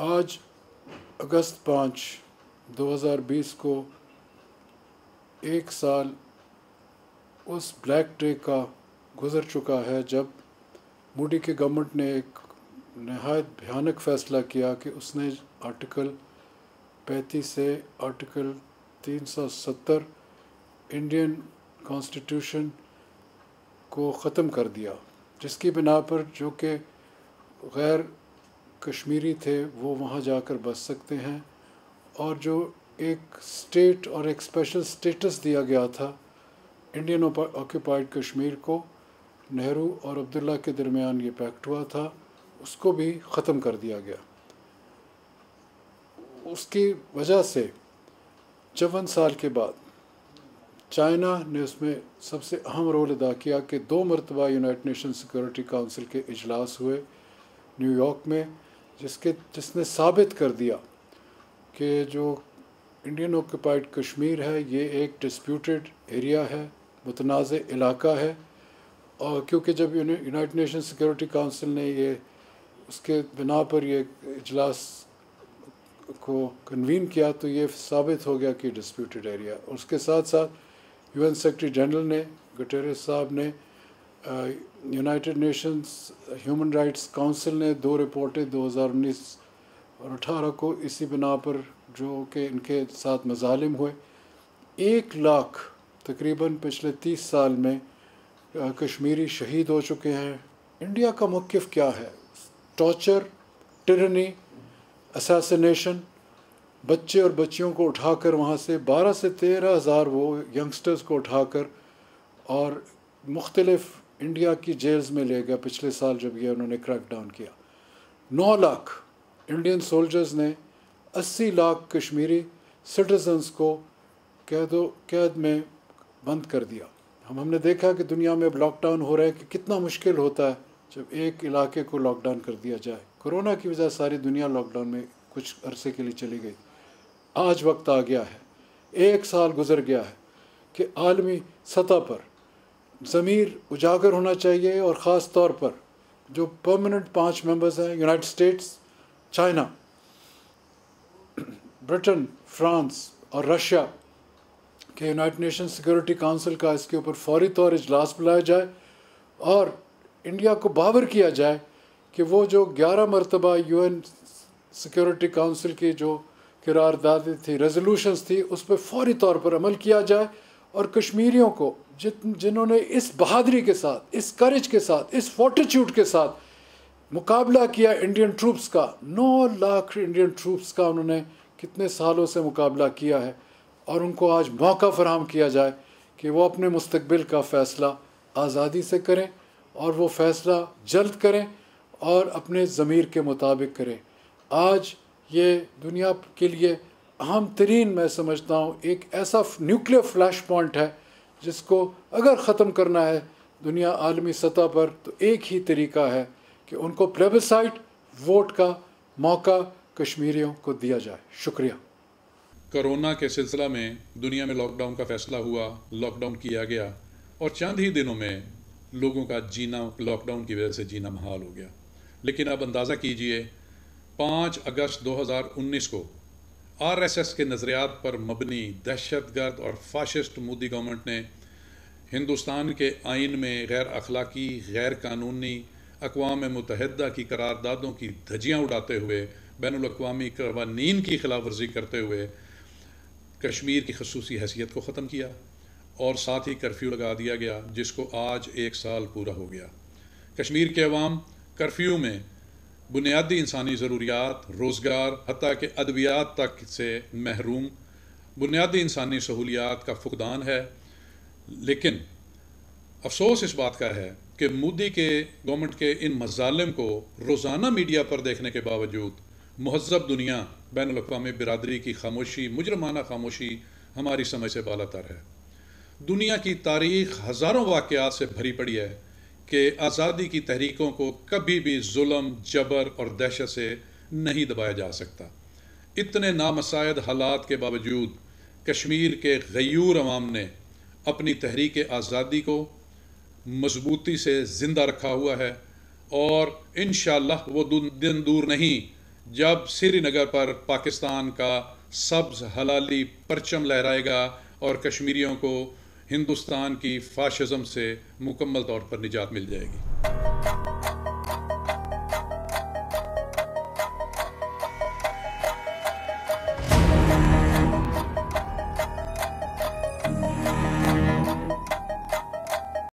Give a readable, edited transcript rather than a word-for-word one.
आज अगस्त 5, 2020 को एक साल उस ब्लैक डे का गुज़र चुका है जब मोदी की गवर्नमेंट ने एक नहायत भयानक फ़ैसला किया कि उसने आर्टिकल 35 से आर्टिकल 370 इंडियन कॉन्स्टिट्यूशन को ख़त्म कर दिया, जिसकी बिना पर जो कि गैर कश्मीरी थे वो वहाँ जाकर बस सकते हैं, और जो एक स्टेट और एक स्पेशल स्टेटस दिया गया था इंडियन ऑक्यूपाइड कश्मीर को, नेहरू और अब्दुल्ला के दरमियान ये पैक्ट हुआ था, उसको भी ख़त्म कर दिया गया। उसकी वजह से 54 साल के बाद चाइना ने उसमें सबसे अहम रोल अदा किया कि 2 मरतबा यूनाइटेड नेशन सिक्योरिटी काउंसिल के इजलास हुए न्यूयॉर्क में, जिसने साबित कर दिया कि जो इंडियन ऑक्यूपाइड कश्मीर है ये एक डिस्प्यूटेड एरिया है, मुतनाज़ इलाका है। और क्योंकि जब यूनाइटेड नेशन सिक्योरिटी काउंसिल ने ये उसके बिना पर ये इजलास को कन्वीन किया तो ये साबित हो गया कि डिस्प्यूटेड एरिया। उसके साथ साथ यूएन सेक्रेटरी जनरल ने, गुटेरेस साहब ने, United Nations human rights council ने 2 रिपोर्टें 2019 और 18 को इसी बिना पर जो कि इनके साथ मज़ालिम हुए। 1 लाख तकरीबन पिछले 30 साल में कश्मीरी शहीद हो चुके हैं। इंडिया का मौक़िफ़ क्या है? टॉर्चर, टिरनी, असैसिनेशन, बच्चे और बच्चियों को उठाकर वहाँ से 12 से 13 हज़ार वो यंगस्टर्स को उठाकर और मुख्तलिफ़ इंडिया की जेल्स में ले गया। पिछले साल जब ये उन्होंने क्रैक डाउन किया, 9 लाख इंडियन सोल्जर्स ने 80 लाख कश्मीरी सिटीजन्स को कैद में बंद कर दिया। हमने देखा कि दुनिया में अब लॉकडाउन हो रहा है कि कितना मुश्किल होता है जब एक इलाके को लॉकडाउन कर दिया जाए। कोरोना की वजह सारी दुनिया लॉकडाउन में कुछ अरसे के लिए चली गई। आज वक्त आ गया है, 1 साल गुजर गया है कि आलमी सतह पर ज़मीर उजागर होना चाहिए, और ख़ास तौर पर जो परमानेंट 5 मेंबर्स हैं, United states, China, Britain, France और रशिया के यूनाइटेड नेशन सिक्योरिटी काउंसिल का इसके ऊपर फौरी तौर इजलास बुलाया जाए और इंडिया को बावर किया जाए कि वो जो 11 मरतबा यूएन सिक्योरिटी काउंसिल की जो करारदादी थी, रेजोल्यूशंस थी, उस पर फौरी तौर पर अमल किया जाए, और कश्मीरियों को जिन्होंने इस बहादुरी के साथ, इस करेज के साथ, इस फोर्टिट्यूड के साथ मुकाबला किया इंडियन ट्रूप्स का, 9 लाख इंडियन ट्रूप्स का उन्होंने कितने सालों से मुकाबला किया है, और उनको आज मौका फराहम किया जाए कि वो अपने मुस्तकबिल का फ़ैसला आज़ादी से करें, और वो फ़ैसला जल्द करें और अपने ज़मीर के मुताबिक करें। आज ये दुनिया के लिए अहम तरीन, मैं समझता हूँ, एक ऐसा न्यूक्लियर फ्लैश पॉइंट है जिसको अगर ख़त्म करना है दुनिया आलमी सतह पर, तो एक ही तरीका है कि उनको प्लेबिसाइट वोट का मौका कश्मीरियों को दिया जाए। शुक्रिया। कोरोना के सिलसिला में दुनिया में लॉकडाउन का फ़ैसला हुआ, लॉकडाउन किया गया, और चंद ही दिनों में लोगों का जीना लॉकडाउन की वजह से जीना महाल हो गया। लेकिन अब अंदाज़ा कीजिए, 5 अगस्त 2019 को आरएसएस के नज़रियात पर मबनी दहशतगर्द और फाशिस्ट मोदी गवर्नमेंट ने हिंदुस्तान के आइन में गैर अखलाकी, गैर कानूनी, अक़वाम मुत्तहिदा की करारदादों की धज्जियाँ उड़ाते हुए, बैनुल-अक़वामी क़वानीन की खिलाफ वर्जी करते हुए कश्मीर की खसूसी हैसियत को ख़त्म किया, और साथ ही कर्फ्यू लगा दिया गया, जिसको आज 1 साल पूरा हो गया। कश्मीर के अवाम कर्फ्यू में बुनियादी इंसानी ज़रूरियात, रोज़गार, हत्ता के अद्वियात तक से महरूम, बुनियादी इंसानी सहूलियात का फुकदान है। लेकिन अफसोस इस बात का है कि मोदी के गवर्नमेंट के इन मज़ालिम को रोज़ाना मीडिया पर देखने के बावजूद महज़ब दुनिया, बैनुल-अक़वामी बिरादरी की खामोशी, मुजरमाना खामोशी हमारी समझ से बालातर है। दुनिया की तारीख़ हज़ारों वाक़यात से भरी पड़ी है कि आज़ादी की तहरीकों को कभी भी जुल्म, जबर और दहशत से नहीं दबाया जा सकता। इतने नामसायद हालात के बावजूद कश्मीर के गयूर अवाम ने अपनी तहरीक आज़ादी को मजबूती से ज़िंदा रखा हुआ है, और इंशाअल्लाह वो दिन दूर नहीं जब श्रीनगर पर पाकिस्तान का सब्ज हलाली परचम लहराएगा और कश्मीरियों को हिंदुस्तान की फाशिज्म से मुकम्मल तौर पर निजात मिल जाएगी।